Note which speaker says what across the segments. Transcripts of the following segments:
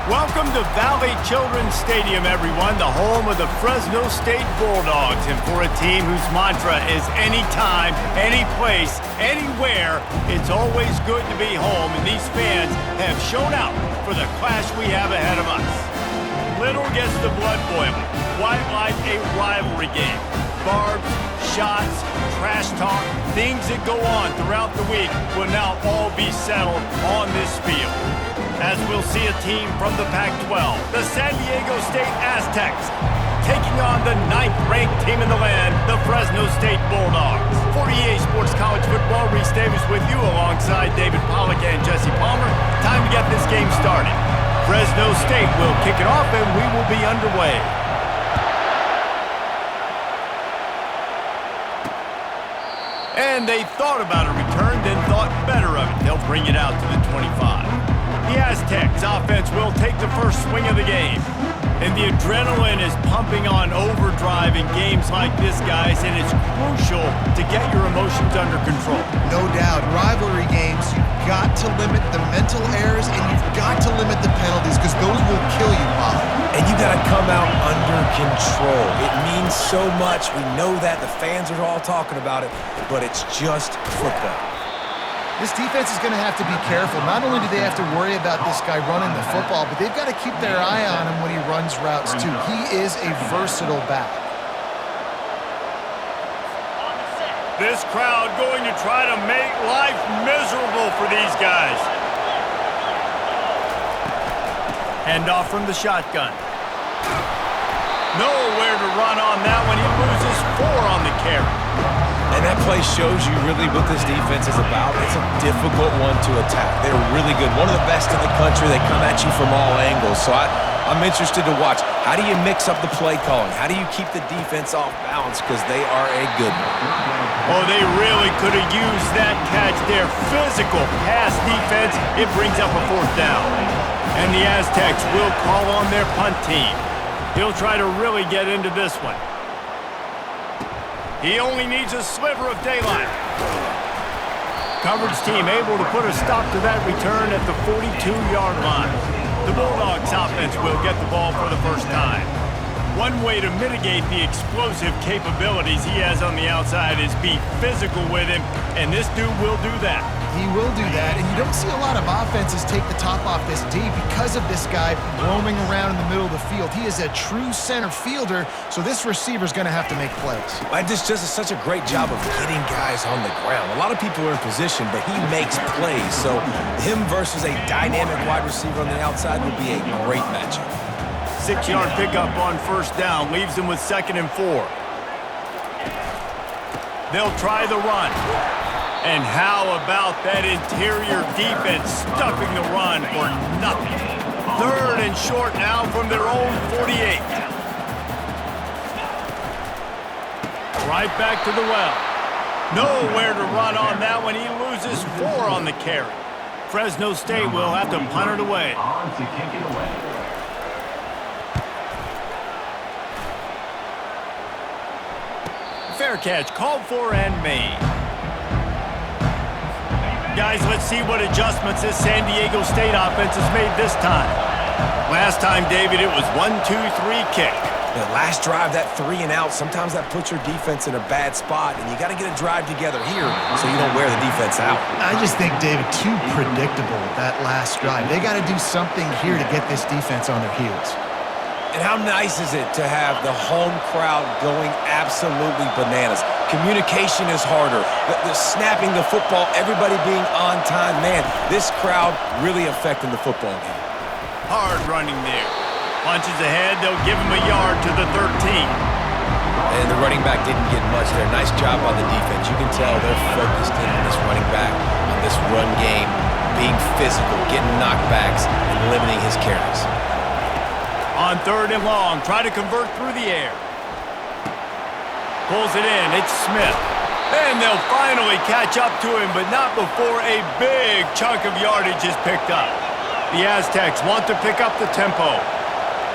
Speaker 1: Welcome to Valley Children's Stadium, everyone, the home of the Fresno State Bulldogs. And for a team whose mantra is anytime, any place, anywhere, it's always good to be home. And these fans have shown out for the clash we have ahead of us. Little gets the blood boiling, quite like a rivalry game. Barbs, shots, trash talk, things that go on throughout the week will now all be settled on this field. As we'll see a team from the Pac-12, the San Diego State Aztecs, taking on the 9th-ranked team in the land, the Fresno State Bulldogs. 48 Sports College Football, Reese Davis with you alongside David Pollack and Jesse Palmer. Time to get this game started. Fresno State will kick it off and we will be underway. And they thought about a return, then thought better of it. They'll bring it out to the 25. The Aztecs offense will take the first swing of the game. And the adrenaline is pumping on overdrive in games like this, guys, and it's crucial to get your emotions under control.
Speaker 2: No doubt. Rivalry games, you've got to limit the mental errors and you've got to limit the penalties because those will kill you, Bob.
Speaker 3: And you got to come out under control. It means so much. We know that. The fans are all talking about it, but it's just football.
Speaker 2: This defense is going to have to be careful. Not only do they have to worry about this guy running the football, but they've got to keep their eye on him when he runs routes, too. He is a versatile back.
Speaker 1: This crowd going to try to make life miserable for these guys. Handoff from the shotgun. Nowhere to run on that one. He loses 4 on the carry.
Speaker 3: And that play shows you really what this defense is about. It's a difficult one to attack. They're really good. One of the best in the country. They come at you from all angles. So I'm interested to watch. How do you mix up the play calling? How do you keep the defense off balance? Because they are a good one.
Speaker 1: Oh, they really could have used that catch there. Physical pass defense. It brings up a 4th down. And the Aztecs will call on their punt team. He'll try to really get into this one. He only needs a sliver of daylight. Coverage team able to put a stop to that return at the 42-yard line. The Bulldogs offense will get the ball for the first time. One way to mitigate the explosive capabilities he has on the outside is be physical with him, and this dude will do that.
Speaker 2: He will do that, and you don't see a lot of offenses take the top off this D because of this guy roaming around in the middle of the field. He is a true center fielder, so this receiver's going to have to make plays.
Speaker 3: This just is such a great job of getting guys on the ground. A lot of people are in position, but he makes plays, so him versus a dynamic wide receiver on the outside would be a great matchup.
Speaker 1: 6-yard pickup on 1st down, leaves him with 2nd and 4. They'll try the run. And how about that interior defense stuffing the run for nothing? 3rd and short now from their own 48. Right back to the well. Nowhere to run on that one. He loses 4 on the carry. Fresno State will have to punt it away. Fair catch called for and made. Guys, let's see what adjustments this San Diego State offense has made this time. Last time, David, it was 1-2-3 kick.
Speaker 3: The last drive, that 3 and out, sometimes that puts your defense in a bad spot, and you got to get a drive together here so you don't wear the defense out.
Speaker 2: I just think, David, too predictable, that last drive. They got to do something here to get this defense on their heels.
Speaker 3: And how nice is it to have the home crowd going absolutely bananas? Communication is harder. The snapping the football, everybody being on time. Man, this crowd really affecting the football game.
Speaker 1: Hard running there. Punches ahead, they'll give him a yard to the 13.
Speaker 3: And the running back didn't get much there. Nice job on the defense. You can tell they're focused in on this running back, on this run game, being physical, getting knockbacks, and limiting his carries.
Speaker 1: On 3rd and long, try to convert through the air. Pulls it in, it's Smith. And they'll finally catch up to him, but not before a big chunk of yardage is picked up. The Aztecs want to pick up the tempo.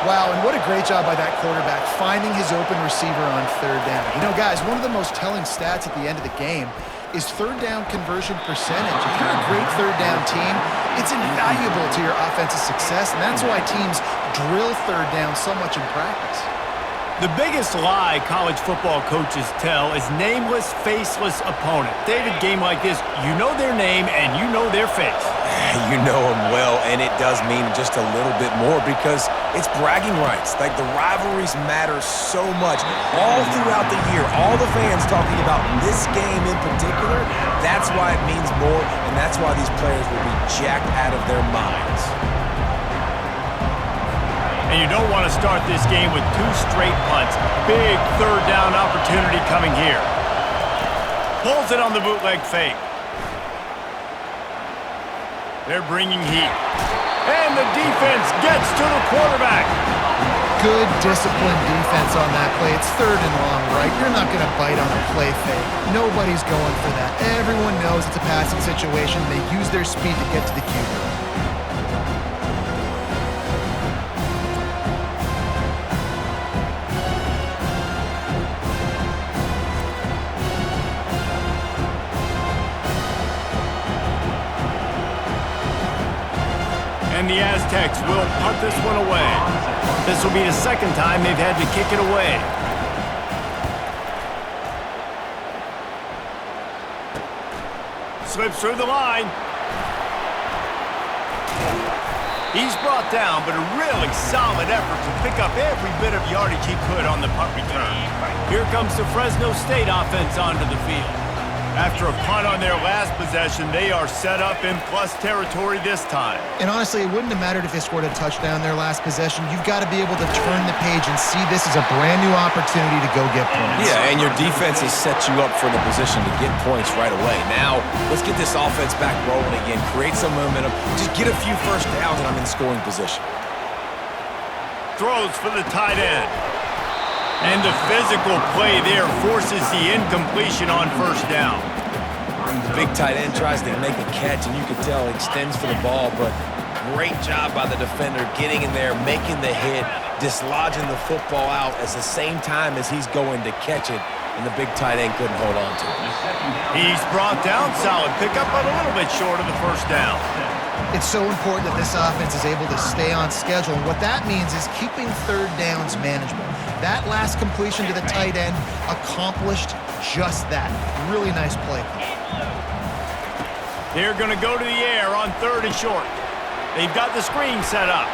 Speaker 2: Wow, and what a great job by that quarterback, finding his open receiver on third down. You know, guys, one of the most telling stats at the end of the game is third down conversion percentage. If you're a great third down team, it's invaluable to your offensive success, and that's why teams drill third down so much in practice.
Speaker 1: The biggest lie college football coaches tell is nameless, faceless opponent. David, game like this, you know their name and you know their face.
Speaker 3: You know them well, and it does mean just a little bit more because it's bragging rights. Like, the rivalries matter so much. All throughout the year, all the fans talking about this game in particular, that's why it means more, and that's why these players will be jacked out of their minds.
Speaker 1: And you don't want to start this game with 2 straight punts. Big third down opportunity coming here. Pulls it on the bootleg fake. They're bringing heat. And the defense gets to the quarterback.
Speaker 2: Good, disciplined defense on that play. It's third and long, right? You're not going to bite on a play fake. Nobody's going for that. Everyone knows it's a passing situation. They use their speed to get to the QB.
Speaker 1: And the Aztecs will punt this one away. This will be the second time they've had to kick it away. Slips through the line. He's brought down, but a really solid effort to pick up every bit of yardage he could on the punt return. Here comes the Fresno State offense onto the field. After a punt on their last possession, they are set up in plus territory this time.
Speaker 2: And honestly, it wouldn't have mattered if they scored a touchdown their last possession. You've got to be able to turn the page and see this as a brand new opportunity to go get points.
Speaker 3: Yeah, and your defense has set you up for the position to get points right away. Now, let's get this offense back rolling again, create some momentum, just get a few first downs, and I'm in scoring position.
Speaker 1: Throws for the tight end. And the physical play there forces the incompletion on first down.
Speaker 3: The big tight end tries to make a catch, and you can tell he extends for the ball, but great job by the defender getting in there, making the hit, dislodging the football out at the same time as he's going to catch it, and the big tight end couldn't hold on to it.
Speaker 1: He's brought down, solid pickup, but a little bit short of the first down.
Speaker 2: It's so important that this offense is able to stay on schedule, and what that means is keeping third downs manageable. That last completion to the tight end accomplished just that. Really nice play.
Speaker 1: They're going to go to the air on third and short. They've got the screen set up.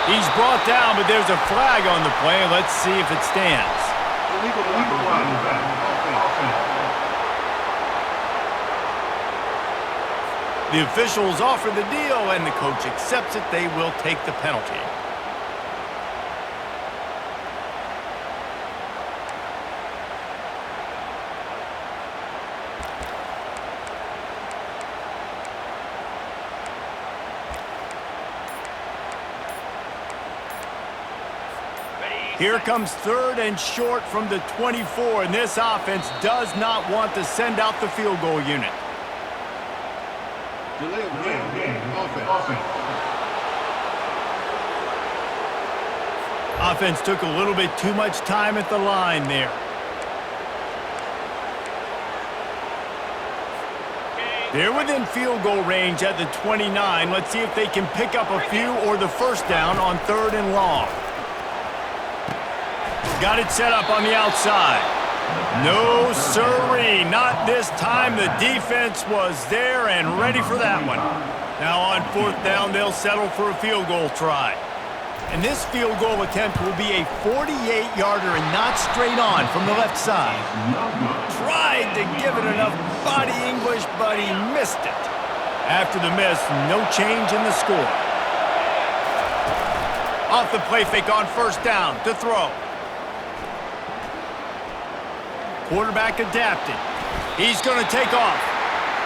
Speaker 1: He's brought down, but there's a flag on the play. Let's see if it stands. The officials offer the deal, and the coach accepts it. They will take the penalty. Here comes third and short from the 24, and this offense does not want to send out the field goal unit.
Speaker 4: Delay of game. Offense.
Speaker 1: Offense took a little bit too much time at the line there. They're within field goal range at the 29. Let's see if they can pick up a few or the first down on third and long. Got it set up on the outside. No, sirree, not this time. The defense was there and ready for that one. Now on fourth down, they'll settle for a field goal try. And this field goal attempt will be a 48-yarder and not straight on from the left side. Tried to give it enough body English, but he missed it. After the miss, no change in the score. Off the play fake on first down to throw. Quarterback adapted. He's going to take off.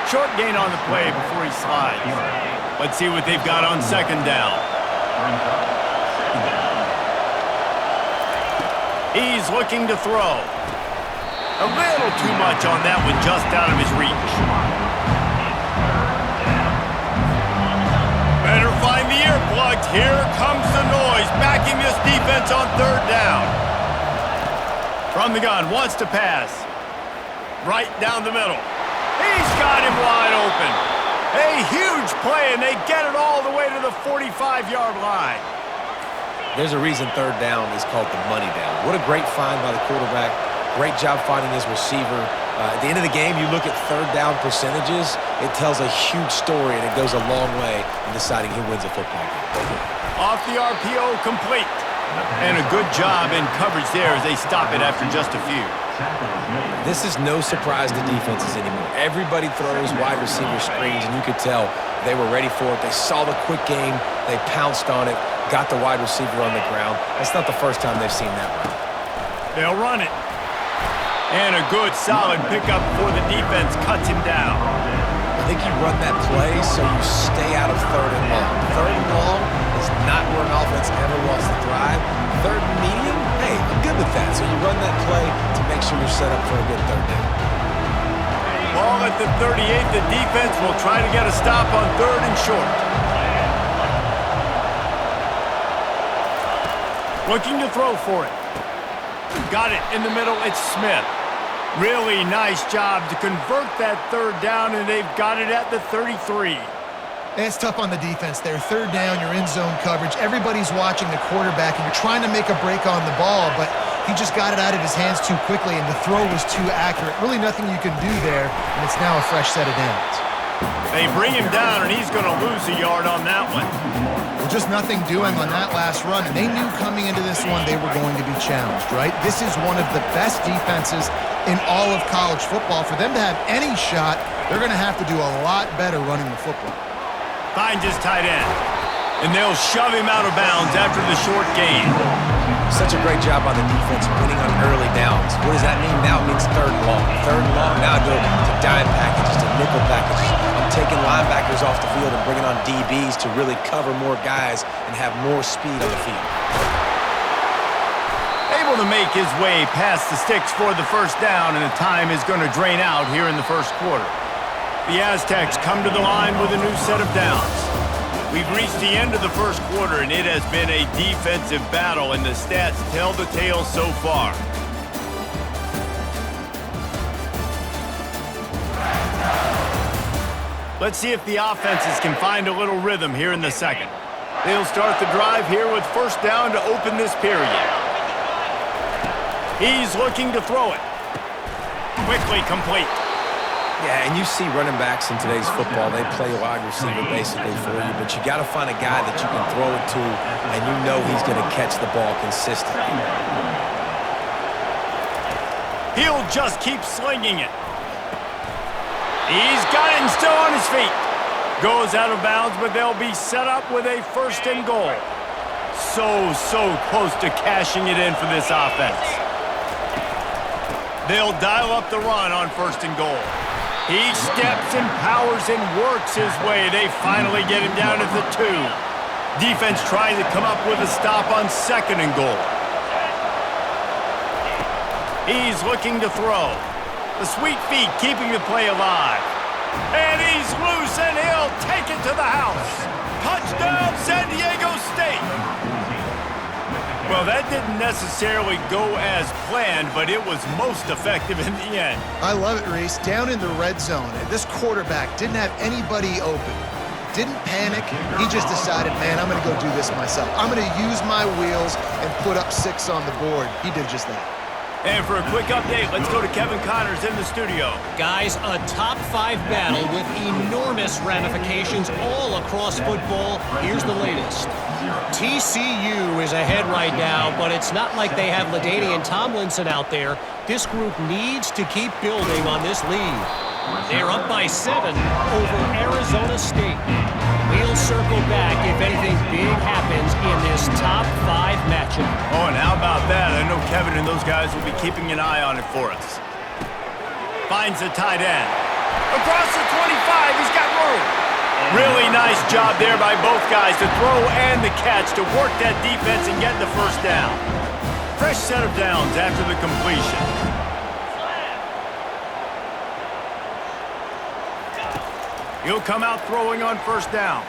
Speaker 1: Short gain on the play before he slides. Let's see what they've got on second down. He's looking to throw. A little too much on that one, just out of his reach. Better find the earplug. Here comes the noise, backing this defense on third down. From the gun, wants to pass. Right down the middle. He's got him wide open. A huge play, and they get it all the way to the 45-yard line.
Speaker 3: There's a reason third down is called the money down. What a great find by the quarterback. Great job finding his receiver. At the end of the game, you look at third down percentages. It tells a huge story, and it goes a long way in deciding who wins a football game.
Speaker 1: Off the RPO, complete. And a good job in coverage there as they stop it after just a few.
Speaker 3: This is no surprise to defenses anymore. Everybody throws wide receiver screens, and you could tell they were ready for it. They saw the quick game. They pounced on it, got the wide receiver on the ground. That's not the first time they've seen that run.
Speaker 1: They'll run it. And a good, solid pickup for the defense cuts him down.
Speaker 3: I think you run that play so you stay out of third and long. Third and long is not where an offense ever wants to thrive. Third and medium, hey, I'm good with that. So you run that play to make sure you're set up for a good third down.
Speaker 1: Ball at the 38, the defense will try to get a stop on third and short. Looking to throw for it. Got it in the middle, it's Smith. Really nice job to convert that third down, and they've got it at the 33.
Speaker 2: It's tough on the defense there. Third down, you're in zone coverage. Everybody's watching the quarterback, and you're trying to make a break on the ball, but he just got it out of his hands too quickly, and the throw was too accurate. Really nothing you can do there, and it's now a fresh set of downs.
Speaker 1: They bring him down, and he's going to lose a yard on that one.
Speaker 2: Well, just nothing doing on that last run, and they knew coming into this one they were going to be challenged, right? This is one of the best defenses in all of college football. For them to have any shot, they're going to have to do a lot better running the football.
Speaker 1: Finds his tight end, and they'll shove him out of bounds after the short gain.
Speaker 3: Such a great job on the defense winning on early downs. What does that mean? Now it means third and long. Third and long, now go to dime packages, to nickel packages. I'm taking linebackers off the field and bringing on DBs to really cover more guys and have more speed on the field.
Speaker 1: Able to make his way past the sticks for the first down, and the time is going to drain out here in the first quarter. The Aztecs come to the line with a new set of downs. We've reached the end of the first quarter, and it has been a defensive battle, and the stats tell the tale so far. Let's see if the offenses can find a little rhythm here in the second. They'll start the drive here with first down to open this period. He's looking to throw it. Quickly complete.
Speaker 3: Yeah, and you see running backs in today's football, they play wide receiver basically for you, but you got to find a guy that you can throw it to, and you know he's going to catch the ball consistently.
Speaker 1: He'll just keep slinging it. He's got it and still on his feet. Goes out of bounds, but they'll be set up with a first and goal. So close to cashing it in for this offense. They'll dial up the run on first and goal. He steps and powers and works his way. They finally get him down at the 2. Defense trying to come up with a stop on second and goal. He's looking to throw. The sweet feet keeping the play alive. And he's loose, and he'll take it to the house. Touchdown, San Diego State. Well, that didn't necessarily go as planned, but it was most effective in the end.
Speaker 2: I love it, Reese. Down in the red zone, this quarterback didn't have anybody open. Didn't panic. He just decided, man, I'm going to go do this myself. I'm going to use my wheels and put up 6 on the board. He did just that.
Speaker 1: And for a quick update, let's go to Kevin Connors in the studio.
Speaker 5: Guys, a top 5 battle with enormous ramifications all across football. Here's the latest. TCU is ahead right now, but it's not like they have LaDainian Tomlinson out there. This group needs to keep building on this lead. They're up by 7 over Arizona State. We'll circle back if anything big happens in this top 5 matchup.
Speaker 1: Oh, and how about that? I know Kevin and those guys will be keeping an eye on it for us. Finds the tight end. Across the 25, he's got room. Really nice job there by both guys to throw and the catch to work that defense and get the first down. Fresh set of downs after the completion. He'll come out throwing on first down.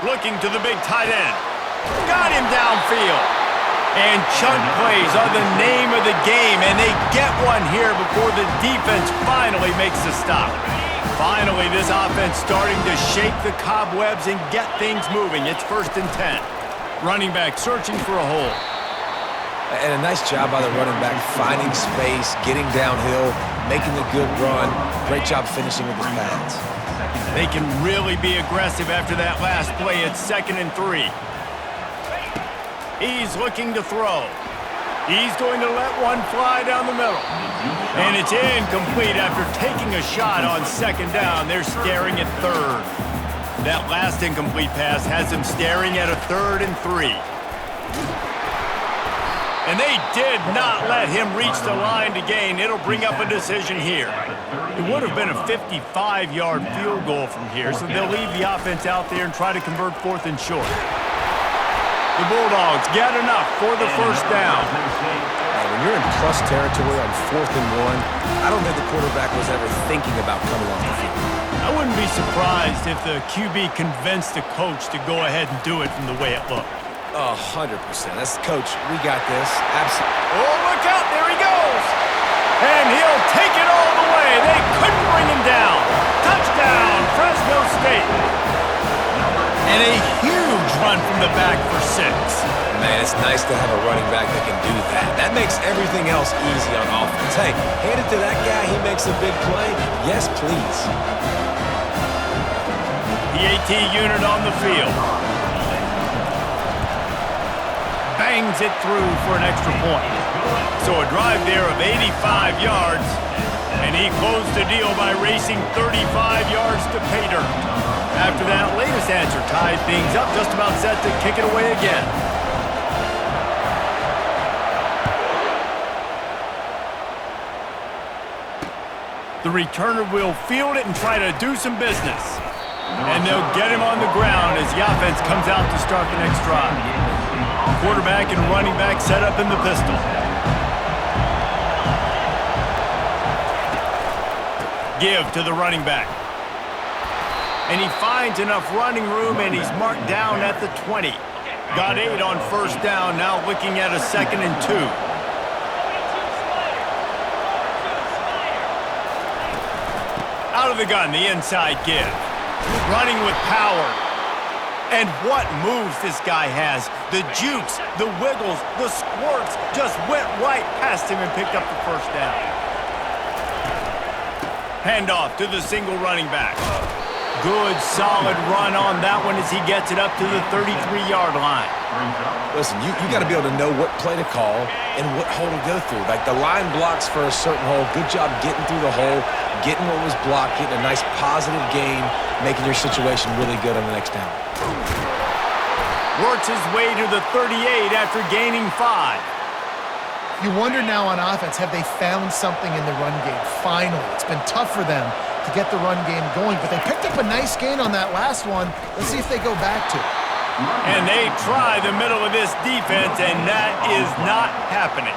Speaker 1: Looking to the big tight end. Got him downfield. And chunk plays are the name of the game, and they get one here before the defense finally makes a stop. Finally, this offense starting to shake the cobwebs and get things moving. It's 1st and 10. Running back searching for a hole.
Speaker 3: And a nice job by the running back, finding space, getting downhill, making a good run. Great job finishing with his pads.
Speaker 1: They can really be aggressive after that last play. It's 2nd and 3. He's looking to throw. He's going to let one fly down the middle. And it's incomplete after taking a shot on 2nd down. They're staring at 3rd. That last incomplete pass has them staring at a 3rd and 3. And they did not let him reach the line to gain. It'll bring up a decision here. It would have been a 55-yard field goal from here, so they'll leave the offense out there and try to convert 4th and short. The Bulldogs get enough for the 1st down.
Speaker 3: When you're in plus territory on 4th and 1, I don't think the quarterback was ever thinking about coming off the field.
Speaker 1: I wouldn't be surprised if the QB convinced the coach to go ahead and do it from the way it looked.
Speaker 3: 100%. That's coach. We got this. Absolutely.
Speaker 1: Oh, look out. There he goes. And he'll take it all the way. They couldn't bring him down. Touchdown, Fresno State. And a huge run from the back for 6.
Speaker 3: Man, it's nice to have a running back that can do that. That makes everything else easy on offense. Hey, hand it to that guy. He makes a big play. Yes, please.
Speaker 1: The AT unit on the field. Bangs it through for an extra point. So a drive there of 85 yards. And he closed the deal by racing 35 yards to pay dirt. After that latest answer ties things up, just about set to kick it away again. The returner will field it and try to do some business. And they'll get him on the ground as the offense comes out to start the next drive. Quarterback and running back set up in the pistol. Give to the running back. And he finds enough running room, and he's marked down at the 20. Got 8 on 1st down, now looking at a 2nd and 2. Out of the gun, the inside give. Running with power. And what moves this guy has. The jukes, the wiggles, the squirts just went right past him and picked up the 1st down. Handoff to the single running back. Good, solid run on that one as he gets it up to the 33-yard line.
Speaker 3: Listen, you got to be able to know what play to call and what hole to go through. Like the line blocks for a certain hole. Good job getting through the hole, getting what was blocked, getting a nice positive gain, making your situation really good on the next down.
Speaker 1: Works his way to the 38 after gaining 5.
Speaker 2: You wonder now on offense, have they found something in the run game? Finally, it's been tough for them to get the run game going, but they picked up a nice gain on that last one. Let's see if they go back to it.
Speaker 1: And they try the middle of this defense, and that is not happening.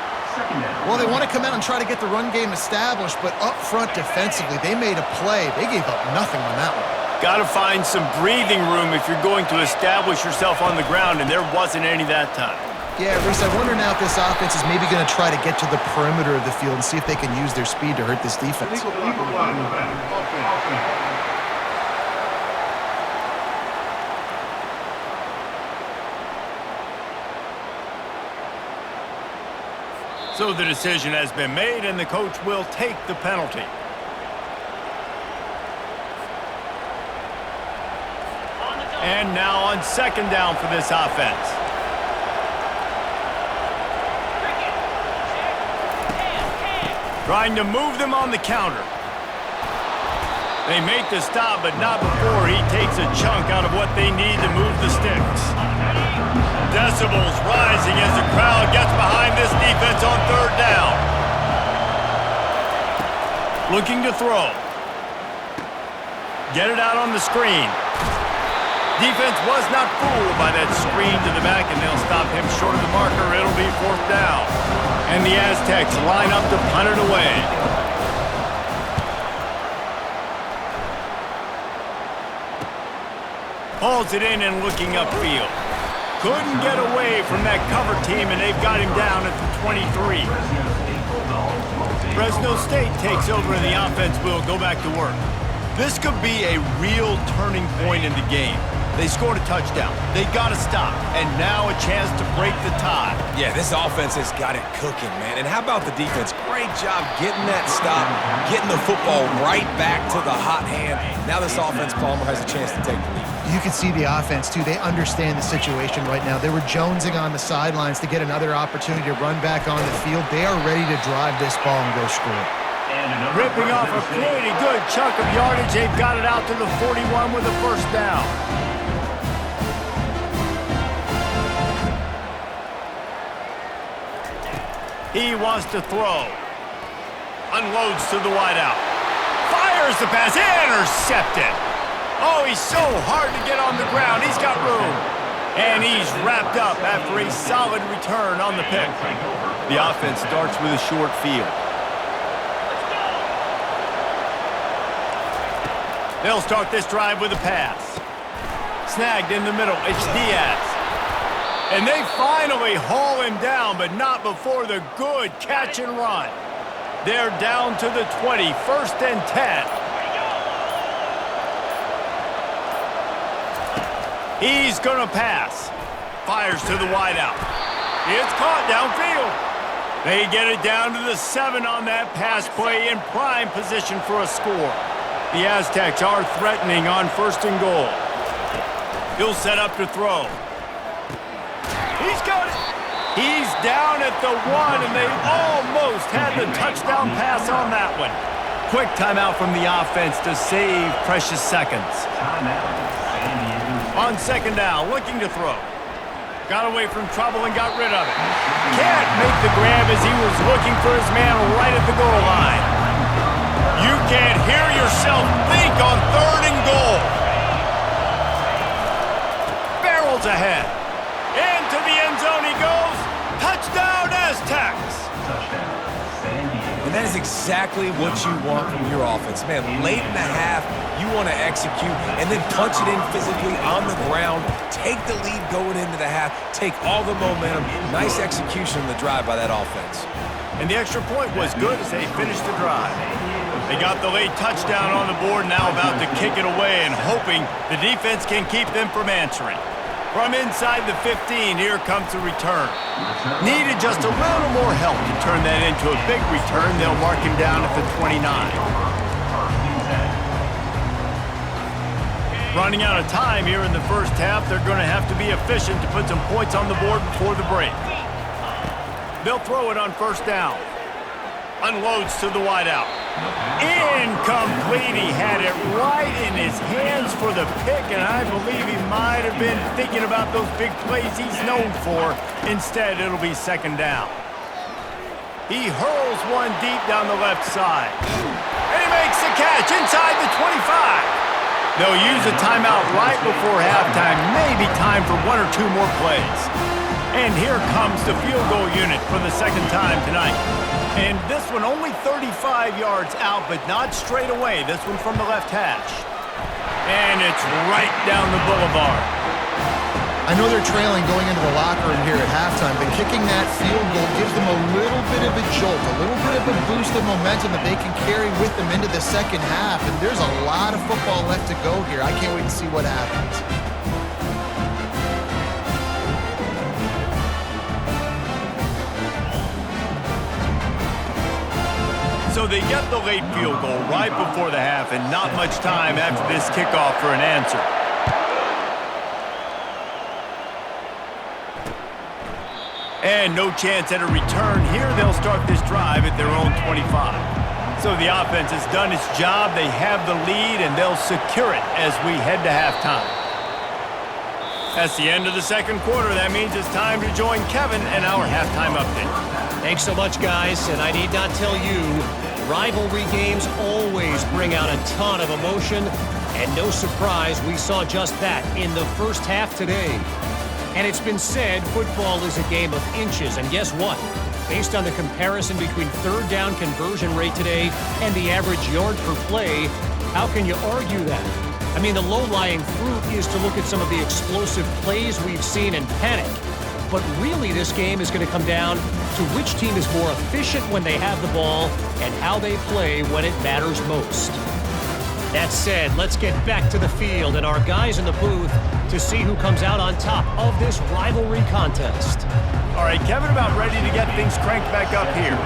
Speaker 2: Well, they want to come out and try to get the run game established, but up front defensively, they made a play. They gave up nothing on that one.
Speaker 1: Got to find some breathing room if you're going to establish yourself on the ground, and there wasn't any that time.
Speaker 2: Yeah, Reese, I wonder now if this offense is maybe going to try to get to the perimeter of the field and see if they can use their speed to hurt this defense.
Speaker 1: So the decision has been made, and the coach will take the penalty. And now on 2nd down for this offense. Trying to move them on the counter. They make the stop, but not before he takes a chunk out of what they need to move the sticks. Decibels rising as the crowd gets behind this defense on 3rd down. Looking to throw. Get it out on the screen. Defense was not fooled by that screen to the back, and they'll stop him short of the marker. It'll be 4th down. And the Aztecs line up to punt it away. Hauls it in and looking upfield. Couldn't get away from that cover team, and they've got him down at the 23. Fresno State takes over and the offense will go back to work. This could be a real turning point in the game. They scored a touchdown. They got to stop. And now a chance to break the tie.
Speaker 3: Yeah, this offense has got it cooking, man. And how about the defense? Great job getting that stop, getting the football right back to the hot hand. Now this offense, Palmer, has a chance to take the lead.
Speaker 2: You can see the offense, too. They understand the situation right now. They were jonesing on the sidelines to get another opportunity to run back on the field. They are ready to drive this ball and go score.
Speaker 1: Ripping off a pretty good chunk of yardage. They've got it out to the 41 with a first down. He wants to throw. Unloads to the wideout. Fires the pass. Intercepted. Oh, he's so hard to get on the ground. He's got room. And he's wrapped up after a solid return on the pick. The offense starts with a short field. They'll start this drive with a pass. Snagged in the middle. It's Diaz. And they finally haul him down, but not before the good catch and run. They're down to the 20, 1st and 10. He's going to pass. Fires to the wideout. It's caught downfield. They get it down to the 7 on that pass play in prime position for a score. The Aztecs are threatening on 1st and goal. He'll set up to throw. He's got it. He's down at the 1, and they almost had the touchdown pass on that one. Quick timeout from the offense to save precious seconds. On 2nd down, looking to throw. Got away from trouble and got rid of it. Can't make the grab as he was looking for his man right at the goal line. You can't hear yourself think on 3rd and goal. Barrels ahead. Into the end zone he goes. Touchdown, Aztecs.
Speaker 3: And that is exactly what you want from your offense. Man, late in the half, you want to execute and then punch it in physically on the ground. Take the lead going into the half. Take all the momentum. Nice execution on the drive by that offense.
Speaker 1: And the extra point was good as they finished the drive. They got the late touchdown on the board, now about to kick it away and hoping the defense can keep them from answering. From inside the 15, here comes the return. Needed just a little more help to turn that into a big return. They'll mark him down at the 29. Running out of time here in the first half, they're going to have to be efficient to put some points on the board before the break. They'll throw it on 1st down. Unloads to the wideout. Incomplete. He had it right in his hands for the pick, and I believe he might have been thinking about those big plays he's known for. Instead, it'll be 2nd down. He hurls one deep down the left side. And he makes the catch inside the 25. They'll use a timeout right before halftime. Maybe time for 1 or 2 more plays. And here comes the field goal unit for the 2nd time tonight. And this one only 35 yards out, but not straight away. This one from the left hash. And it's right down the boulevard.
Speaker 2: I know they're trailing going into the locker room here at halftime, but kicking that field goal gives them a little bit of a jolt, a little bit of a boost of momentum that they can carry with them into the 2nd half. And there's a lot of football left to go here. I can't wait to see what happens.
Speaker 1: So they get the late field goal right before the half, and not much time after this kickoff for an answer. And no chance at a return here. They'll start this drive at their own 25. So the offense has done its job. They have the lead, and they'll secure it as we head to halftime. That's the end of the 2nd quarter. That means it's time to join Kevin and our halftime update.
Speaker 5: Thanks so much, guys, and I need not tell you, rivalry games always bring out a ton of emotion, and no surprise we saw just that in the first half today. And it's been said football is a game of inches, and guess what? Based on the comparison between 3rd down conversion rate today and the average yard per play, how can you argue that? I mean, the low-lying fruit is to look at some of the explosive plays we've seen and panic. But really, this game is going to come down to which team is more efficient when they have the ball and how they play when it matters most. That said, let's get back to the field and our guys in the booth to see who comes out on top of this rivalry contest.
Speaker 1: All right, Kevin about ready to get things cranked back up here.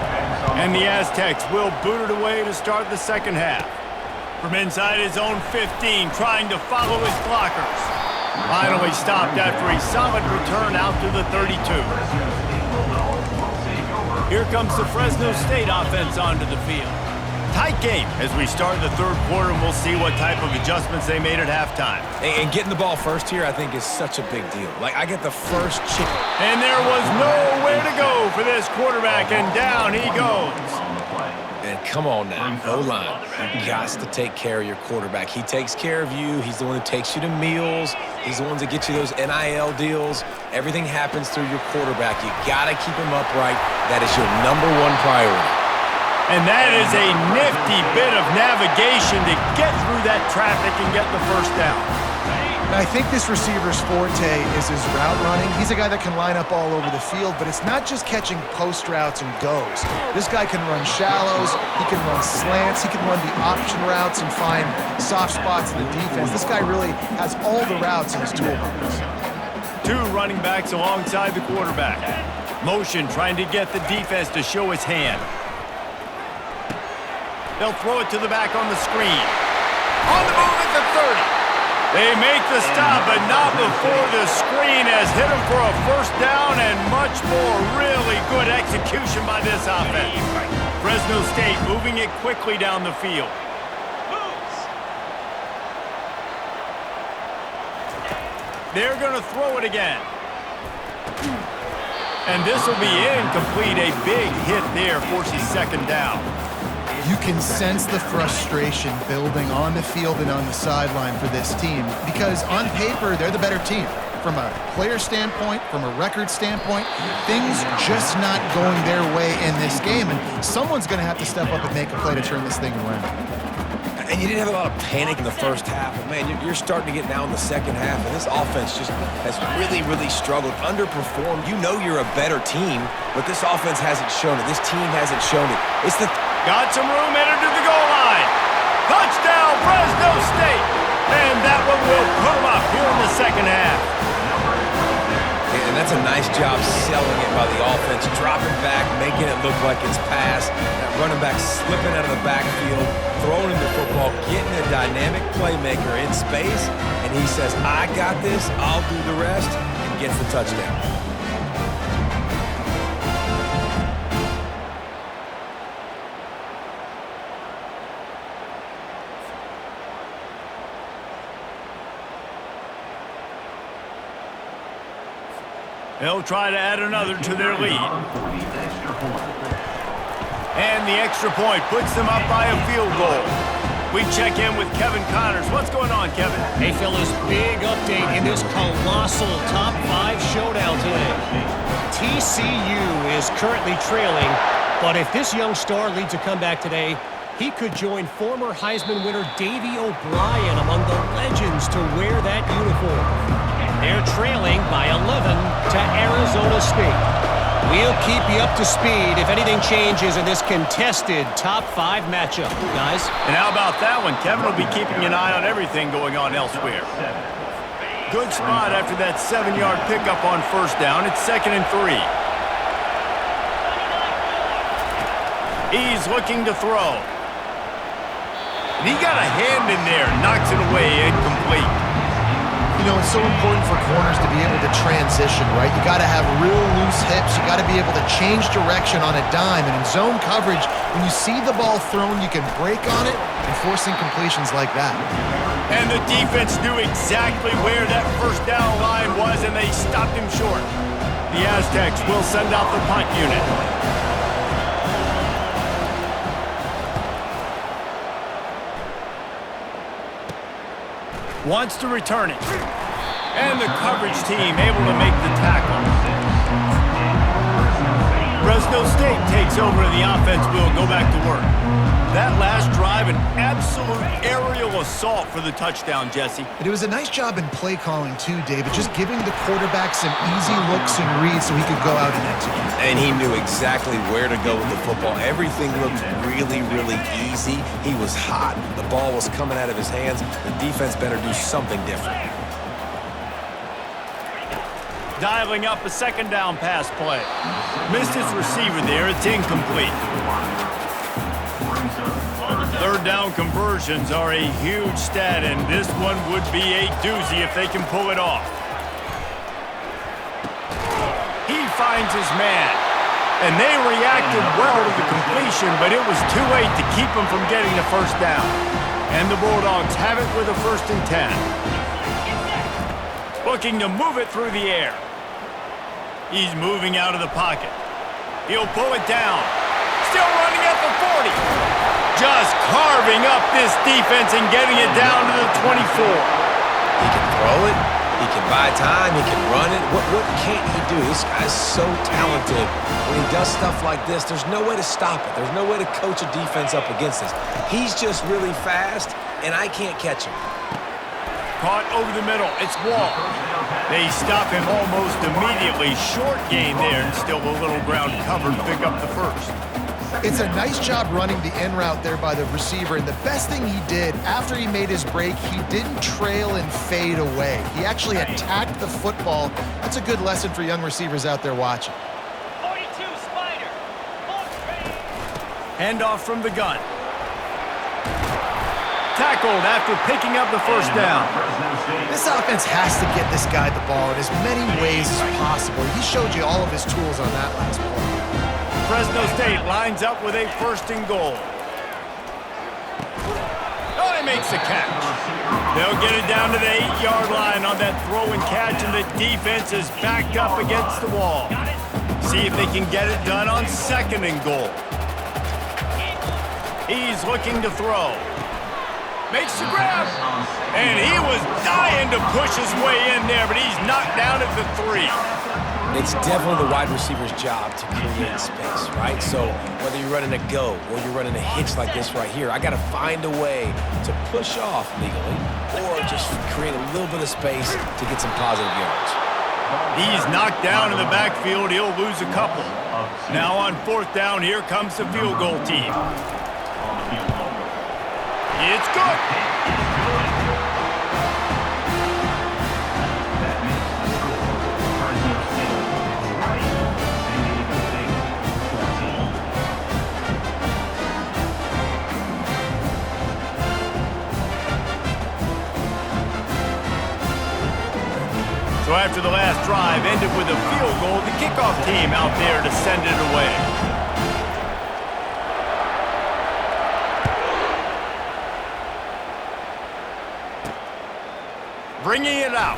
Speaker 1: And the Aztecs will boot it away to start the second half. From inside his own 15, trying to follow his blockers. Finally stopped after a solid return out to the 32. Here comes the Fresno State offense onto the field. Tight game as we start the third quarter, and we'll see what type of adjustments they made at halftime.
Speaker 3: And getting the ball first here, I think, is such a big deal. Like, I get the first chip.
Speaker 1: And there was nowhere to go for this quarterback, and down he goes.
Speaker 3: And come on now, O-line. You got to take care of your quarterback. He takes care of you. He's the one who takes you to meals. He's the one that gets you those NIL deals. Everything happens through your quarterback. You got to keep him upright. That is your #1 priority.
Speaker 1: And that is a nifty bit of navigation to get through that traffic and get the first down.
Speaker 2: And I think this receiver's forte is his route running. He's a guy that can line up all over the field, but it's not just catching post routes and goes. This guy can run shallows, he can run slants, he can run the option routes and find soft spots in the defense. This guy really has all the routes in his toolbox.
Speaker 1: Two running backs alongside the quarterback. Motion trying to get the defense to show his hand. They'll throw it to the back on the screen. On the move at the 30. They make the stop, but not before the screen has hit them for a first down and much more. Really good execution by this offense. Fresno State moving it quickly down the field. They're going to throw it again. And this will be incomplete. A big hit there forces second down.
Speaker 2: You can sense the frustration building on the field and on the sideline for this team because on paper, they're the better team. From a player standpoint, from a record standpoint, things just not going their way in this game, and someone's going to have to step up and make a play to turn this thing around.
Speaker 3: And you didn't have a lot of panic in the first half, but man, you're starting to get now in the second half, and this offense just has really, really struggled, underperformed. You know you're a better team, but this offense hasn't shown it. This team hasn't shown it. It's the...
Speaker 1: Got some room, entered to the goal line. Touchdown, Fresno State. And that one will put them up here in the second half.
Speaker 3: And that's a nice job selling it by the offense, dropping back, making it look like it's pass. That running back slipping out of the backfield, throwing the football, getting a dynamic playmaker in space, and he says, I got this, I'll do the rest, and gets the touchdown.
Speaker 1: They'll try to add another to their lead. And the extra point puts them up by a field goal. We check in with Kevin Connors. What's going on, Kevin?
Speaker 5: Hey, fellas, big update in this colossal top 5 showdown today. TCU is currently trailing, but if this young star leads a comeback today, he could join former Heisman winner Davey O'Brien among the legends to wear that uniform. They're trailing by 11 to Arizona State. We'll keep you up to speed if anything changes in this contested top 5 matchup, guys.
Speaker 1: And how about that one? Kevin will be keeping an eye on everything going on elsewhere. Good spot after that 7-yard pickup on first down. It's 2nd and 3. He's looking to throw. And he got a hand in there, knocks it away, incomplete.
Speaker 2: You know, it's so important for corners to be able to transition, right? You got to have real loose hips. You got to be able to change direction on a dime. And in zone coverage, when you see the ball thrown, you can break on it and force incompletions like that.
Speaker 1: And the defense knew exactly where that first down line was, and they stopped him short. The Aztecs will send out the punt unit. Wants to return it. And the coverage team able to make the tackle. Fresno State takes over and the offense will go back to work. That last drive, an absolute aerial assault for the touchdown, Jesse.
Speaker 2: And it was a nice job in play calling too, David, just giving the quarterback some easy looks and reads so he could go out and execute.
Speaker 3: And he knew exactly where to go with the football. Everything looked really, really easy. He was hot. The ball was coming out of his hands. The defense better do something different.
Speaker 1: Dialing up a second down pass play. Missed his receiver there. It's incomplete. Third down conversions are a huge stat, and this one would be a doozy if they can pull it off. He finds his man, and they reacted well to the completion, but it was too late to keep him from getting the first down. And the Bulldogs have it with a 1st and 10. Looking to move it through the air. He's moving out of the pocket. He'll pull it down. Still running at the 40. Just carving up this defense and getting it down to the 24.
Speaker 3: He can throw it. He can buy time. He can run it. What can't he do? This guy's so talented. When he does stuff like this, there's no way to stop it. There's no way to coach a defense up against this. He's just really fast, and I can't catch him.
Speaker 1: Caught over the middle. It's Wall. They stop him almost immediately. Short gain there, and still a little ground covered. Pick up the first.
Speaker 2: It's a nice job running the in route there by the receiver, and the best thing he did after he made his break, he didn't trail and fade away. He actually attacked the football. That's a good lesson for young receivers out there watching.
Speaker 6: 42 Spider.
Speaker 1: Handoff from the gun. Tackled after picking up the first down.
Speaker 2: This offense has to get this guy the ball in as many ways as possible. He showed you all of his tools on that last play.
Speaker 1: Fresno State lines up with a 1st and goal. Oh, he makes the catch. They'll get it down to the 8-yard line on that throw and catch, and the defense is backed up against the wall. See if they can get it done on 2nd and goal. He's looking to throw. Makes the grab. And he was dying to push his way in there, but he's knocked down at the 3.
Speaker 3: It's definitely the wide receiver's job to create space, right? So whether you're running a go or you're running a hitch like this right here, I got to find a way to push off legally or just create a little bit of space to get some positive yards.
Speaker 1: He's knocked down in the backfield. He'll lose a couple. Now on 4th down, here comes the field goal team. It's good. So after the last drive ended with a field goal, the kickoff team out there to send it away. Bringing it out.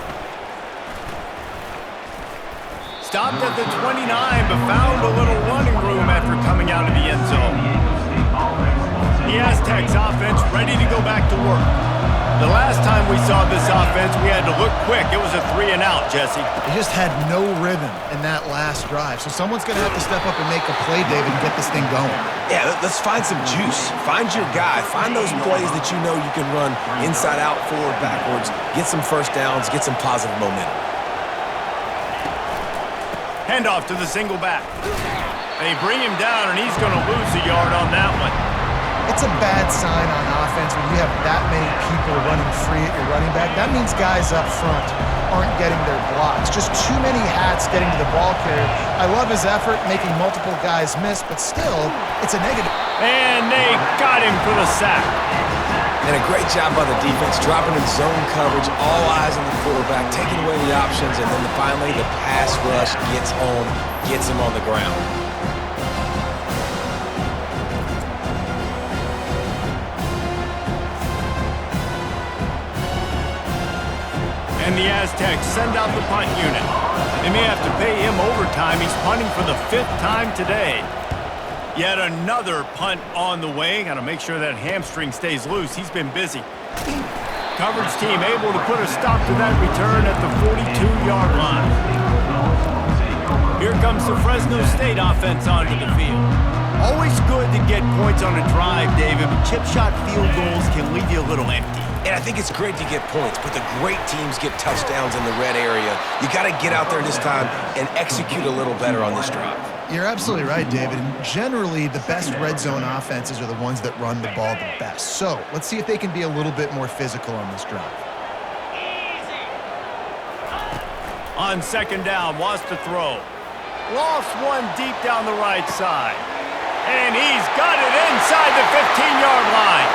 Speaker 1: Stopped at the 29, but found a little running room after coming out of the end zone. The Aztecs offense ready to go back to work. The last time we saw this offense, we had to look quick. It was a 3-and-out, Jesse.
Speaker 2: They just had no rhythm in that last drive. So someone's going to have to step up and make a play, David, and get this thing going.
Speaker 3: Yeah, let's find some juice. Find your guy. Find those plays that you know you can run inside out, forward, backwards. Get some first downs. Get some positive momentum.
Speaker 1: Handoff to the single back. They bring him down, and he's going to lose a yard on that one.
Speaker 2: It's a bad sign on offense when you have that many people running free at your running back. That means guys up front aren't getting their blocks. Just too many hats getting to the ball carrier. I love his effort, making multiple guys miss, but still, it's a negative.
Speaker 1: And they got him for the sack.
Speaker 3: And a great job by the defense, dropping in zone coverage, all eyes on the quarterback, taking away the options, and then finally the pass rush gets home, gets him on the ground.
Speaker 1: And the Aztecs send out the punt unit. They may have to pay him overtime. He's punting for the 5th time today. Yet another punt on the way. Got to make sure that hamstring stays loose. He's been busy. Coverage team able to put a stop to that return at the 42-yard line. Here comes the Fresno State offense onto the field. Always good to get points on a drive, David, but chip shot field goals can leave you a little empty.
Speaker 3: And I think it's great to get points, but the great teams get touchdowns in the red area. You got to get out there this time and execute a little better on this drive.
Speaker 2: You're absolutely right, David. And generally, the best red zone offenses are the ones that run the ball the best. So let's see if they can be a little bit more physical on this drive.
Speaker 1: On second down, wants to throw. Lost one deep down the right side. And he's got it inside the 15-yard line.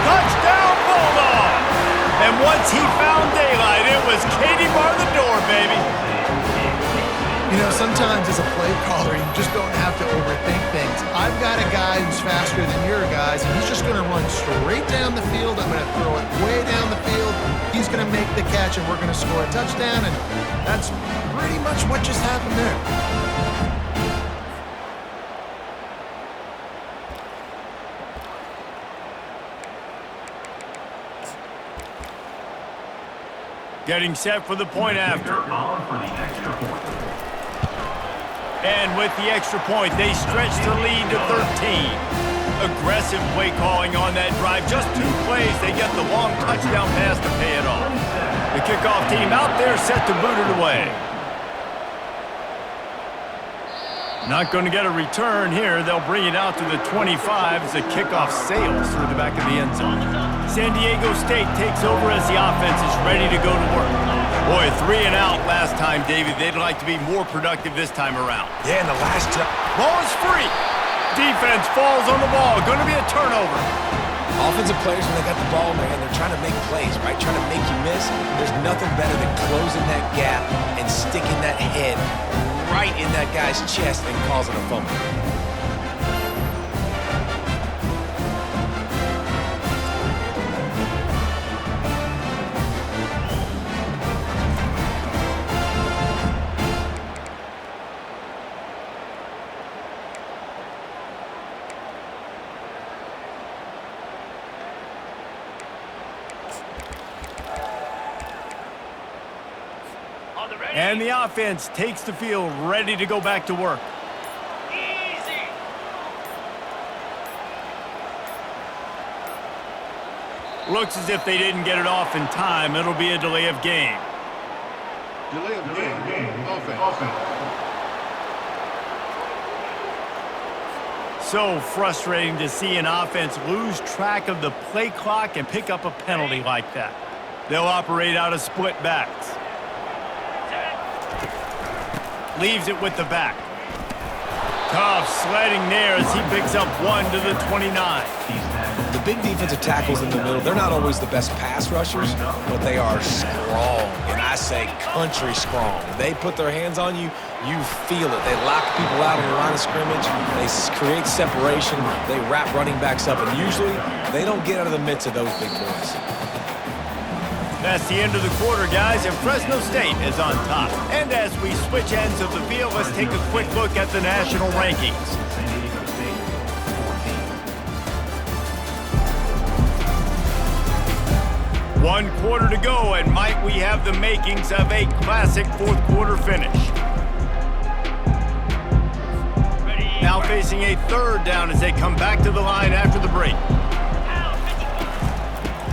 Speaker 1: Touchdown, Bulldog! And once he found daylight, it was Katie bar the door, baby.
Speaker 2: You know, sometimes as a play caller, you just don't have to overthink things. I've got a guy who's faster than your guys, and he's just going to run straight down the field. I'm going to throw it way down the field. He's going to make the catch, and we're going to score a touchdown, and that's pretty much what just happened there.
Speaker 1: Getting set for the point after. And with the extra point, they stretch the lead to 13. Aggressive play calling on that drive. Just 2 plays, they get the long touchdown pass to pay it off. The kickoff team out there set to boot it away. Not going to get a return here. They'll bring it out to the 25 as the kickoff sails through the back of the end zone. San Diego State takes over as the offense is ready to go to work. Boy, 3 and out last time, David. They'd like to be more productive this time around.
Speaker 3: Yeah, and the last time.
Speaker 1: Ball is free. Defense falls on the ball. Going to be a turnover.
Speaker 3: Offensive players, when they got the ball in their hand, they're trying to make plays, right? Trying to make you miss. There's nothing better than closing that gap and sticking that head right in that guy's chest and causing a fumble.
Speaker 1: And the offense takes the field, ready to go back to work.
Speaker 6: Easy.
Speaker 1: Looks as if they didn't get it off in time. It'll be a delay of game.
Speaker 4: Delay of game. Offense.
Speaker 1: So frustrating to see an offense lose track of the play clock and pick up a penalty like that. They'll operate out of split backs. Leaves it with the back. Tough sledding there as he picks up 1 to the 29.
Speaker 3: The big defensive tackles in the middle, they're not always the best pass rushers, but they are strong, and I say country strong. They put their hands on you, you feel it. They lock people out on the line of scrimmage. They create separation. They wrap running backs up, and usually they don't get out of the midst of those big boys.
Speaker 1: That's the end of the quarter, guys, and Fresno State is on top. And as we switch ends of the field, let's take a quick look at the national rankings. One quarter to go, and might we have the makings of a classic fourth quarter finish. Now facing a 3rd down as they come back to the line after the break.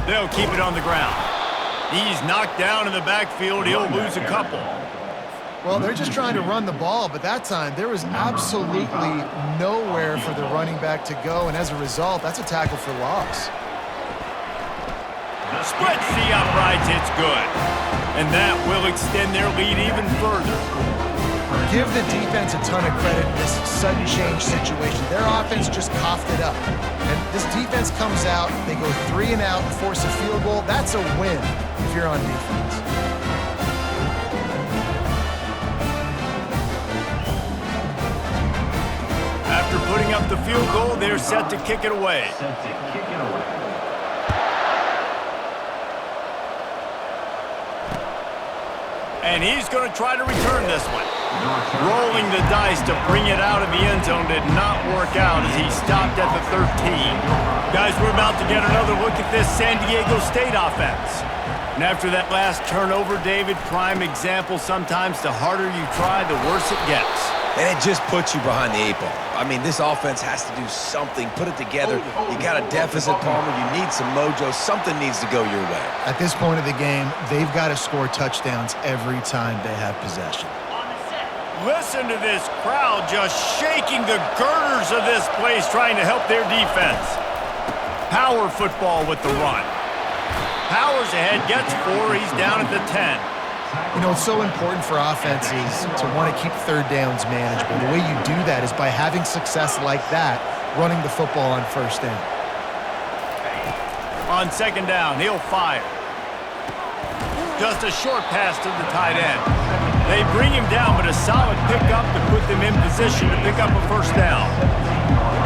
Speaker 1: They'll keep it on the ground. He's knocked down in the backfield. He'll lose a couple.
Speaker 2: Well, they're just trying to run the ball, but that time there was absolutely nowhere for the running back to go, and as a result, that's a tackle for loss.
Speaker 1: Splits the uprights. It's good. And that will extend their lead even further.
Speaker 2: Give the defense a ton of credit in this sudden change situation. Their offense just coughed it up. And this defense comes out, they go 3 and out, force a field goal. That's a win if you're on defense.
Speaker 1: After putting up the field goal, they're set to kick it away. And he's going to try to return this one. Rolling the dice to bring it out of the end zone did not work out as he stopped at the 13. Guys, we're about to get another look at this San Diego State offense. And after that last turnover, David, prime example, sometimes the harder you try, the worse it gets.
Speaker 3: And it just puts you behind the 8 ball. I mean, this offense has to do something, put it together. You got a deficit, Palmer. You need some mojo. Something needs to go your way.
Speaker 2: At this point of the game, they've got to score touchdowns every time they have possession.
Speaker 1: Listen to this crowd just shaking the girders of this place, trying to help their defense. Power football with the run. Powers ahead, gets 4, he's down at the 10.
Speaker 2: You know, it's so important for offenses to want to keep third downs manageable. The way you do that is by having success like that, running the football on first down.
Speaker 1: On second down, he'll fire. Just a short pass to the tight end. They bring him down, but a solid pickup to put them in position to pick up a first down.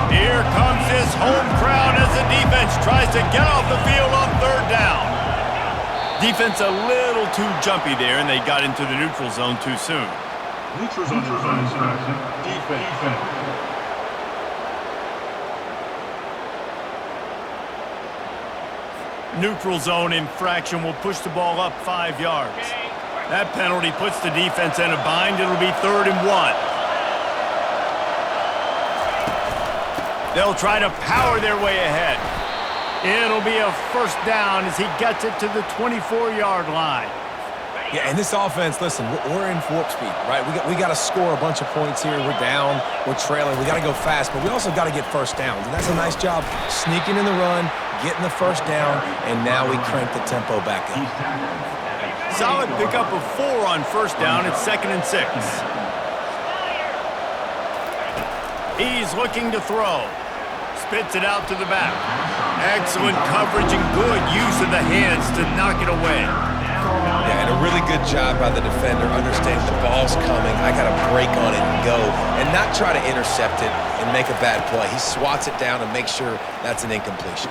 Speaker 1: Here comes this home crowd as the defense tries to get off the field on third down. Defense a little too jumpy there, and they got into the neutral zone too soon.
Speaker 4: Neutral zone defense.
Speaker 1: Neutral zone infraction will push the ball up 5 yards. That penalty puts the defense in a bind. It'll be 3rd and 1. They'll try to power their way ahead. It'll be a first down as he gets it to the 24-yard line.
Speaker 3: Yeah, and this offense, listen, we're in warp speed, right? We got to score a bunch of points here. We're down, we're trailing. We got to go fast, but we also got to get first downs. And that's a nice job sneaking in the run, getting the first down, and now we crank the tempo back up.
Speaker 1: Solid pickup of 4 on first down. It's 2nd and 6. He's looking to throw. Spits it out to the back. Excellent coverage and good use of the hands to knock it away.
Speaker 3: Yeah, and a really good job by the defender, understanding the ball's coming. I got to break on it and go, and not try to intercept it and make a bad play. He swats it down and makes sure that's an incompletion.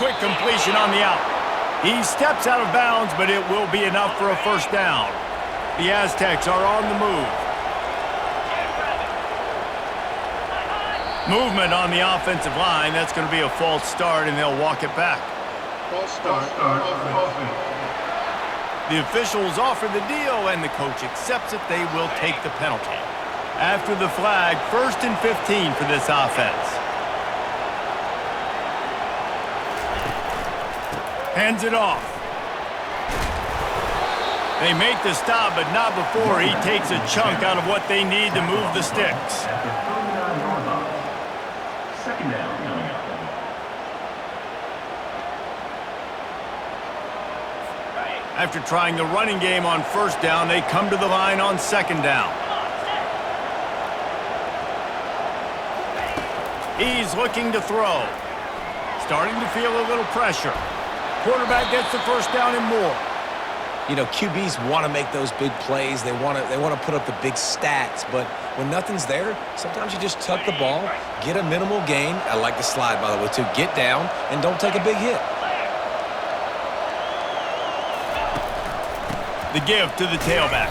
Speaker 1: Quick completion on the out. He steps out of bounds, but it will be enough for a first down. The Aztecs are on the move. Movement on the offensive line. That's going to be a false start, and they'll walk it back.
Speaker 4: False start.
Speaker 1: The officials offer the deal, and the coach accepts it. They will take the penalty. After the flag, 1st and 15 for this offense. Hands it off. They make the stop, but not before he takes a chunk out of what they need to move the sticks.
Speaker 7: Second down coming up.
Speaker 1: After trying the running game on first down, they come to the line on second down. He's looking to throw. Starting to feel a little pressure. Quarterback gets the first down and more.
Speaker 3: You know, QBs want to make those big plays. They want to put up the big stats. But when nothing's there, sometimes you just tuck the ball, get a minimal gain. I like the slide, by the way, too. Get down and don't take a big hit.
Speaker 1: The give to the tailback.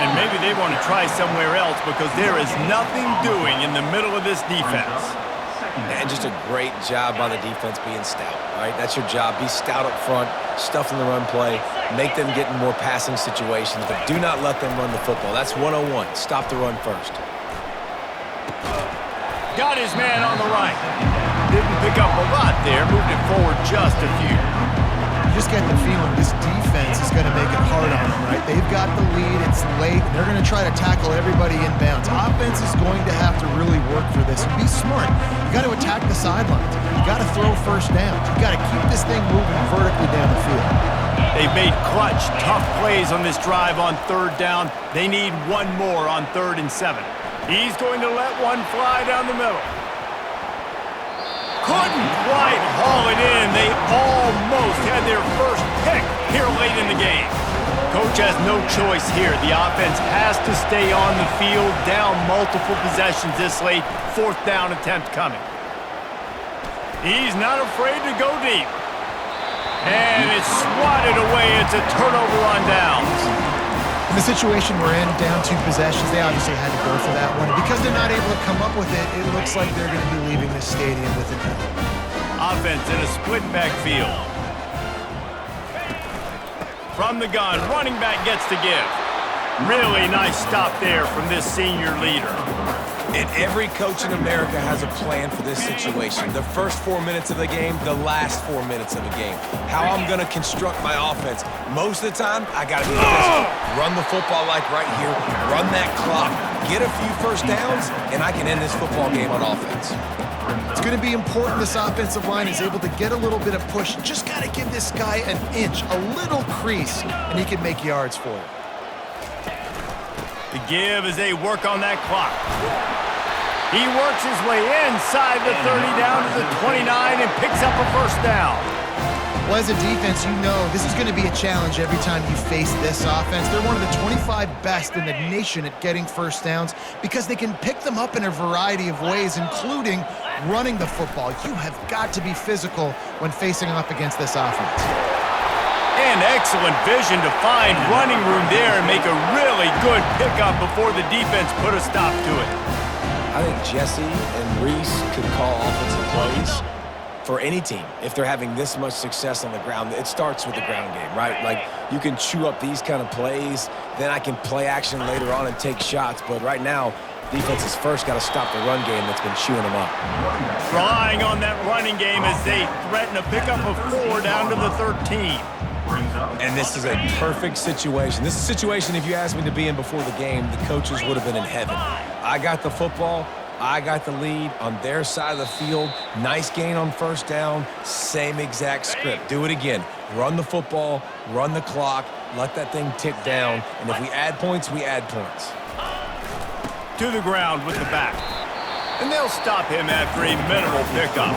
Speaker 1: And maybe they want to try somewhere else because there is nothing doing in the middle of this defense.
Speaker 3: And just a great job by the defense being stout, all right? That's your job. Be stout up front, stuff in the run play, make them get in more passing situations, but do not let them run the football. That's 101. Stop the run first.
Speaker 1: Got his man on the right. Didn't pick up a lot there, moved it forward just a few.
Speaker 2: You just get the feeling this defense is going to make it hard on them, right? They've got the lead, it's late, and they're going to try to tackle everybody inbounds. Offense is going to have to really work for this. Be smart. You got to attack the sidelines. You got to throw first down. You got to keep this thing moving vertically down the field.
Speaker 1: They've made clutch, tough plays on this drive on third down. They need one more on 3rd and 7. He's going to let one fly down the middle. Couldn't quite haul it in. They almost had their first pick here late in the game. Coach has no choice here. The offense has to stay on the field, down multiple possessions this late. 4th down attempt coming. He's not afraid to go deep. And it's swatted away. It's a turnover on downs.
Speaker 2: In the situation we're in, down 2 possessions, they obviously had to go for that one. And because they're not able to come up with it, it looks like they're going to be leaving this stadium with an L.
Speaker 1: Offense in a split backfield. From the gun, running back gets to give. Really nice stop there from this senior leader.
Speaker 3: And every coach in America has a plan for this situation. The first 4 minutes of the game, the last 4 minutes of the game. How I'm going to construct my offense. Most of the time, I got to be physical. Run the football like right here. Run that clock. Get a few first downs, and I can end this football game on offense.
Speaker 2: It's going to be important this offensive line is able to get a little bit of push. Just got to give this guy an inch, a little crease, and he can make yards for it.
Speaker 1: The give as they work on that clock. He works his way inside the 30 down to the 29 and picks up a first down.
Speaker 2: Well, as a defense, you know this is going to be a challenge every time you face this offense. They're one of the 25 best in the nation at getting first downs because they can pick them up in a variety of ways, including running the football. You have got to be physical when facing up against this offense.
Speaker 1: And excellent vision to find running room there and make a really good pickup before the defense put a stop to it.
Speaker 3: I think Jesse and Reese could call offensive plays for any team if they're having this much success on the ground. It starts with the ground game, right? Like, you can chew up these kind of plays, then I can play action later on and take shots. But right now, defense has first got to stop the run game that's been chewing them up.
Speaker 1: Relying on that running game as they threaten a pickup of 4 down to the 13.
Speaker 3: And this is a perfect situation. This is a situation, if you asked me to be in before the game, the coaches would have been in heaven. I got the football. I got the lead on their side of the field. Nice gain on first down. Same exact script. Do it again. Run the football, run the clock, let that thing tick down. And if we add points, we add points.
Speaker 1: To the ground with the back. And they'll stop him after a minimal pickup.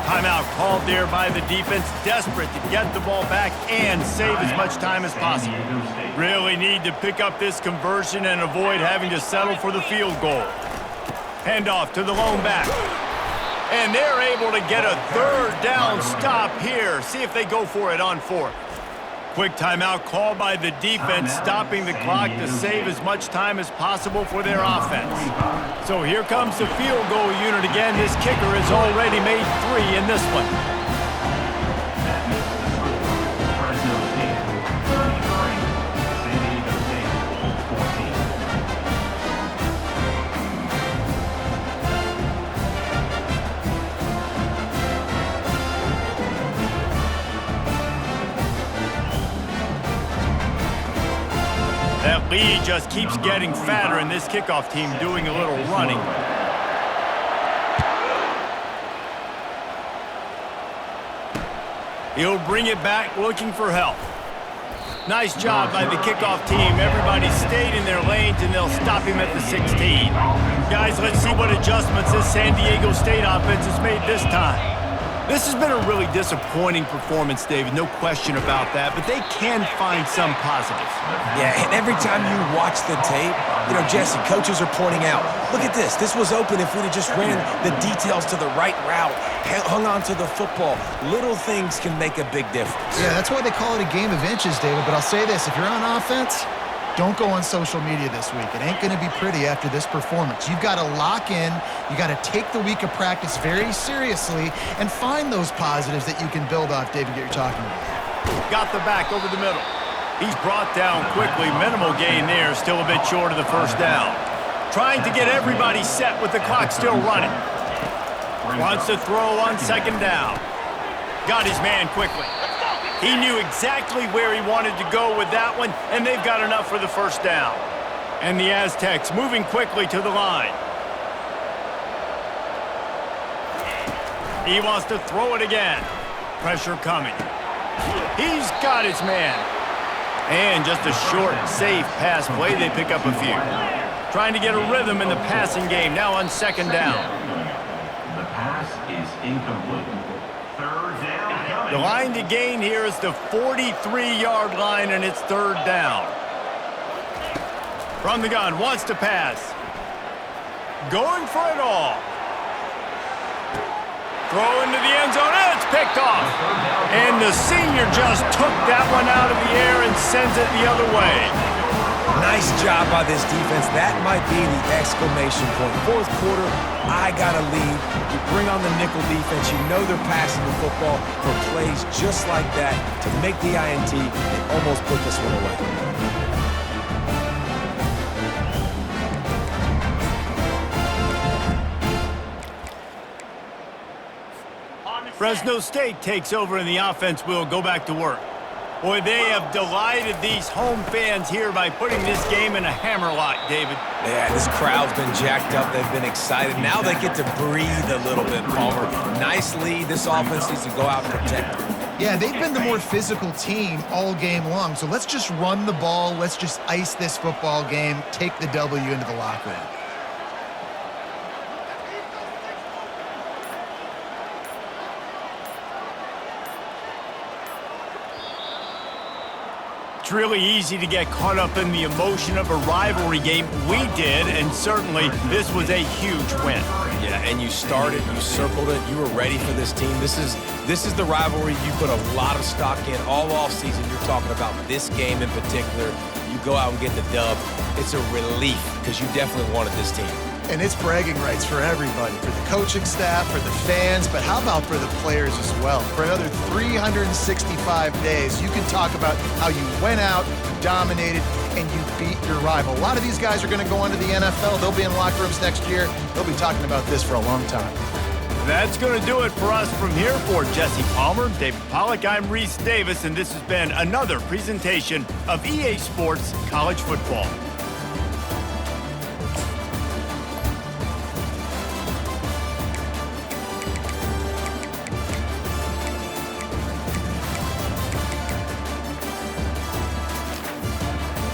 Speaker 1: Timeout called there by the defense, desperate to get the ball back and save as much time as possible. Really need to pick up this conversion and avoid having to settle for the field goal. Handoff to the lone back. And they're able to get a third down stop here. See if they go for it on 4th. Quick timeout called by the defense, stopping the clock to save as much time as possible for their offense. So here comes the field goal unit again. This kicker has already made 3 in this one.
Speaker 7: Fresno State, 33. San Diego State, 14.
Speaker 1: That lead just keeps getting fatter, and this kickoff team doing a little running. He'll bring it back looking for help. Nice job by the kickoff team. Everybody stayed in their lanes, and they'll stop him at the 16. Guys, let's see what adjustments this San Diego State offense has made this time. This has been a really disappointing performance, David, no question about that, but they can find some positives.
Speaker 3: Yeah, and every time you watch the tape, you know, Jesse, coaches are pointing out, look at this. This was open if we'd have just ran the details to the right route, hung on to the football. Little things can make a big difference.
Speaker 2: Yeah, that's why they call it a game of inches, David. But I'll say this, if you're on offense, don't go on social media this week. It ain't going to be pretty after this performance. You've got to lock in. You got to take the week of practice very seriously and find those positives that you can build off, David, that you're talking about.
Speaker 1: Got the back over the middle. He's brought down quickly. Minimal gain there, still a bit short of the first down. Trying to get everybody set with the clock still running. Wants to throw on 2nd down. Got his man quickly. He knew exactly where he wanted to go with that one, and they've got enough for the first down. And the Aztecs moving quickly to the line. He wants to throw it again. Pressure coming. He's got his man. And just a short, safe pass play. They pick up a few. Trying to get a rhythm in the passing game. Now on 2nd down.
Speaker 7: The pass is incomplete. 3rd down.
Speaker 1: The line to gain here is the 43-yard line, and it's 3rd down. From the gun, wants to pass. Going for it all. Throw into the end zone, and it's picked off. And the senior just took that one out of the air and sends it the other way.
Speaker 3: Nice job by this defense. That might be the exclamation point. Fourth quarter, I got a lead. You bring on the nickel defense. You know they're passing the football for plays just like that to make the INT and almost put this one away.
Speaker 1: Fresno State takes over and the offense will go back to work. Boy, they have delighted these home fans here by putting this game in a hammerlock, David.
Speaker 3: Yeah, this crowd's been jacked up. They've been excited. Now they get to breathe a little bit, Palmer. Nice lead. This offense needs to go out and protect it.
Speaker 2: Yeah, they've been the more physical team all game long. So let's just run the ball. Let's just ice this football game, take the W into the locker room.
Speaker 1: It's really easy to get caught up in the emotion of a rivalry game. We did, and certainly this was a huge win.
Speaker 3: Yeah, and you started, you circled it, you were ready for this team. This is the rivalry you put a lot of stock in all offseason. You're talking about this game in particular. You go out and get the dub. It's a relief because you definitely wanted this team.
Speaker 2: And it's bragging rights for everybody, for the coaching staff, for the fans, but how about for the players as well? For another 365 days, you can talk about how you went out, you dominated, and you beat your rival. A lot of these guys are going to go on to the NFL. They'll be in locker rooms next year. They'll be talking about this for a long time.
Speaker 1: That's going to do it for us from here. For Jesse Palmer, David Pollack, I'm Reese Davis, and this has been another presentation of EA Sports College Football.